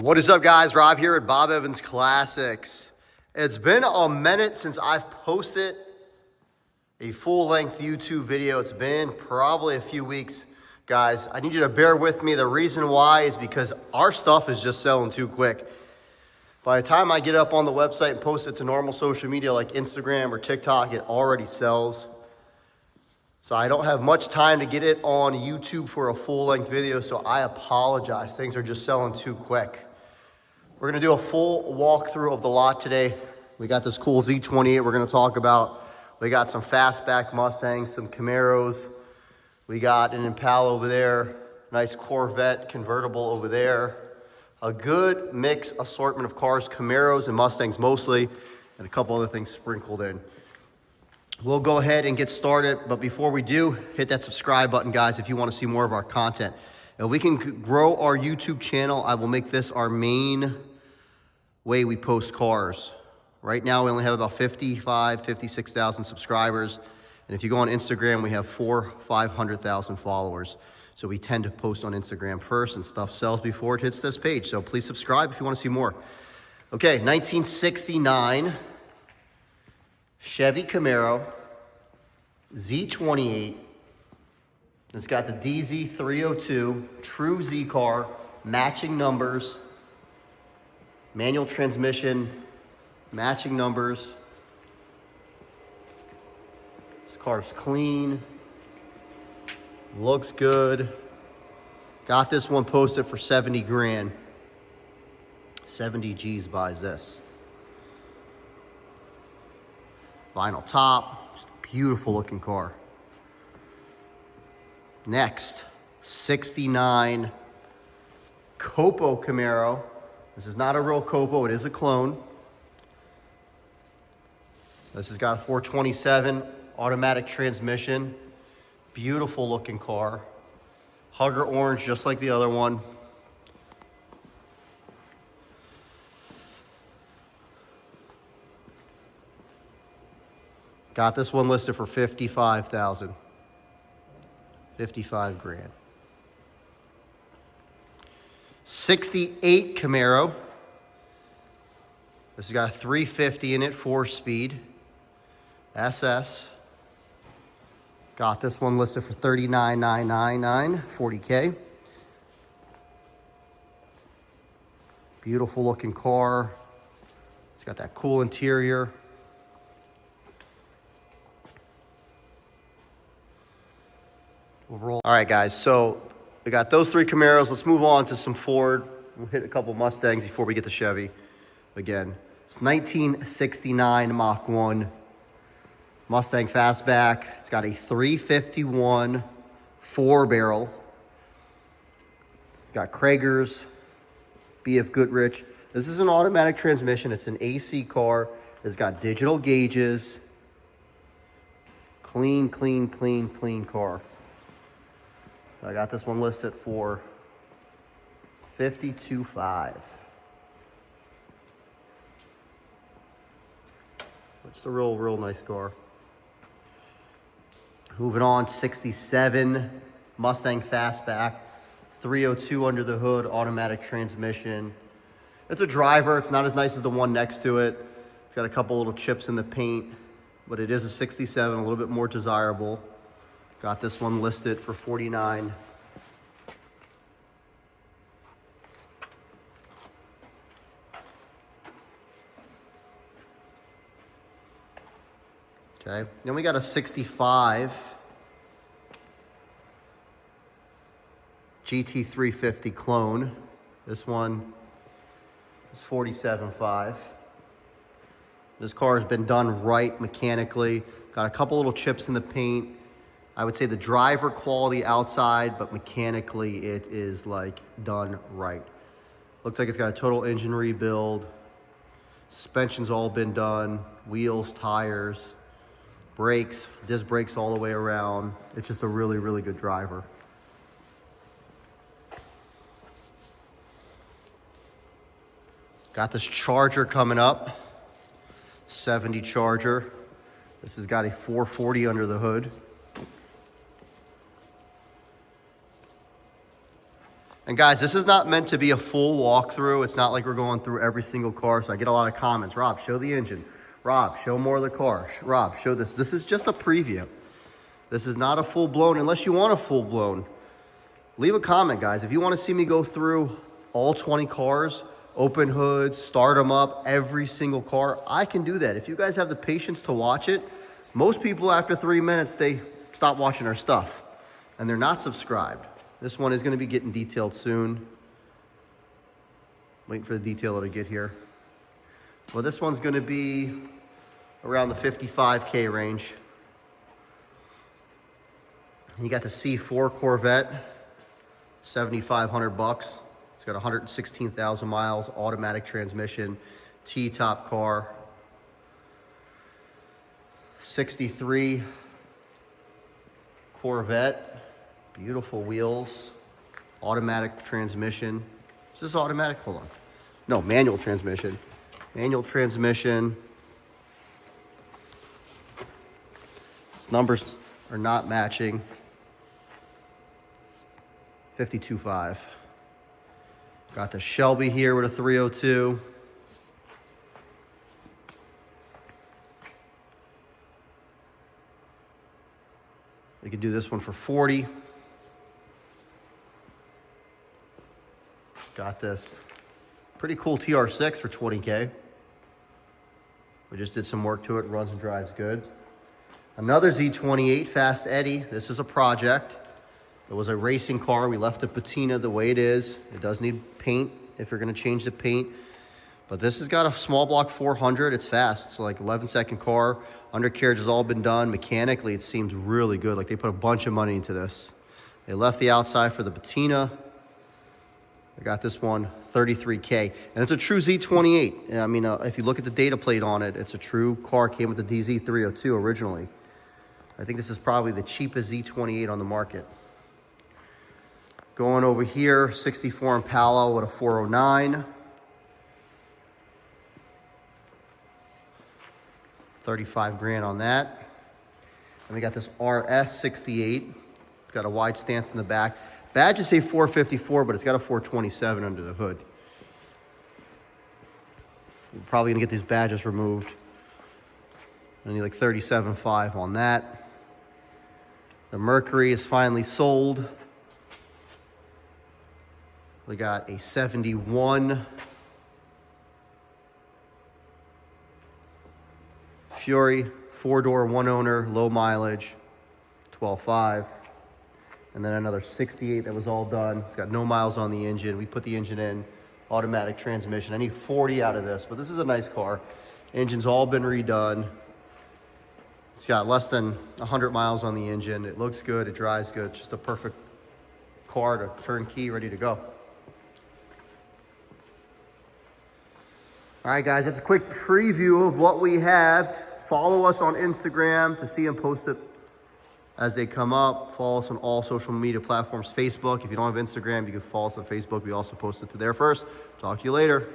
What is up, guys? Rob here at Bob Evans Classics. It's been a minute since I've posted a full-length YouTube video. It's been probably a few weeks, guys. I need you to bear with me. The reason why is because our stuff is just selling too quick. By the time I get up on the website and post it to normal social media like Instagram or TikTok, it already sells. So I don't have much time to get it on YouTube for a full-length video, so I apologize. Things are just selling too quick. We're gonna do a full walkthrough of the lot today. We got this cool Z28 we're gonna talk about. We got some fastback Mustangs, some Camaros. We got an Impala over there, nice Corvette convertible over there. A good mix assortment of cars, Camaros and Mustangs mostly, and a couple other things sprinkled in. We'll go ahead and get started, but before we do, hit that subscribe button, guys, if you want to see more of our content. If we can grow our YouTube channel, I will make this our main way we post cars. Right now, we only have about 56,000 subscribers. And if you go on Instagram, we have 500,000 followers. So we tend to post on Instagram first, and stuff sells before it hits this page. So please subscribe if you want to see more. Okay, 1969. Chevy Camaro, Z28. It's got the DZ302, true Z car, matching numbers, manual transmission, matching numbers. This car's clean, looks good. Got this one posted for 70 grand. 70 G's buys this. Vinyl top, just a beautiful looking car. Next, 69 Copo Camaro. This is not a real Copo, it is a clone. This has got a 427 automatic transmission. Beautiful looking car. Hugger orange, just like the other one. Got this one listed for 55,000. 55 grand. 68 Camaro. This has got a 350 in it, 4-speed. SS. Got this one listed for 39,999, 40K. Beautiful looking car. It's got that cool interior. Overall. All right, guys, so we got those three Camaros. Let's move on to some Ford. We'll hit a couple Mustangs before we get to Chevy again. It's 1969 Mach 1 Mustang Fastback. It's got a 351 4-barrel. It's got Kragers, BF Goodrich. This is an automatic transmission. It's an AC car. It's got digital gauges. Clean, clean, clean, clean car. I got this one listed for 52.5. It's a real nice car. Moving on, 67 Mustang Fastback, 302 under the hood, automatic transmission. It's a driver. It's not as nice as the one next to it. It's got a couple little chips in the paint, but it is a 67, a little bit more desirable. Got this one listed for 49. Okay, then we got a 65 GT350 clone. This one is 47.5. This car has been done right mechanically. Got a couple little chips in the paint. I would say the driver quality outside, but mechanically it is like done right. Looks like it's got a total engine rebuild. Suspension's all been done. Wheels, tires, brakes, disc brakes all the way around. It's just a really good driver. Got this Charger coming up. 70 Charger. This has got a 440 under the hood. And guys, this is not meant to be a full walkthrough. It's not like we're going through every single car. So I get a lot of comments. Rob, show the engine. Rob, show more of the car. Rob, show this. This is just a preview. This is not a full-blown, unless you want a full-blown. Leave a comment, guys. If you want to see me go through all 20 cars, open hoods, start them up, every single car, I can do that. If you guys have the patience to watch it, most people after 3 minutes, they stop watching our stuff and they're not subscribed. This one is going to be getting detailed soon. Waiting for the detailer to get here. Well, this one's going to be around the 55K range. You got the C4 Corvette, 7,500 bucks. It's got 116,000 miles, automatic transmission, T-top car. 63 Corvette. Beautiful wheels, automatic transmission. Is this automatic? Hold on. No, manual transmission. Manual transmission. These numbers are not matching. 52.5. Got the Shelby here with a 302. We could do this one for 40. Got this pretty cool TR6 for 20K. We just did some work to it, runs and drives good. Another Z28 Fast Eddie. This is a project. It was a racing car. We left the patina the way it is. It does need paint if you're gonna change the paint. But this has got a small block 400. It's fast. It's like 11-second car. Undercarriage has all been done. Mechanically, it seems really good. Like they put a bunch of money into this. They left the outside for the patina. I got this one, 33K. And it's a true Z28. I mean, if you look at the data plate on it, it's a true car. Came with the DZ302 originally. I think this is probably the cheapest Z28 on the market. Going over here, 64 Impala with a 409. 35 grand on that. And we got this RS68. It's got a wide stance in the back. Badges say 454, but it's got a 427 under the hood. We're probably gonna get these badges removed. I need like 37.5 on that. The Mercury is finally sold. We got a 71 Fury, 4-door, 1-owner, low mileage, 12.5. And then another 68 that was all done. It's got no miles on the engine. We put the engine in, automatic transmission. I need 40 out of this, but this is a nice car. Engine's all been redone. It's got less than 100 miles on the engine. It looks good, it drives good. It's just a perfect car to turnkey, ready to go. All right, guys, that's a quick preview of what we have. Follow us on Instagram to see them post it as they come up. Follow us on all social media platforms. Facebook, if you don't have Instagram, you can follow us on Facebook. We also post it to there first. Talk to you later.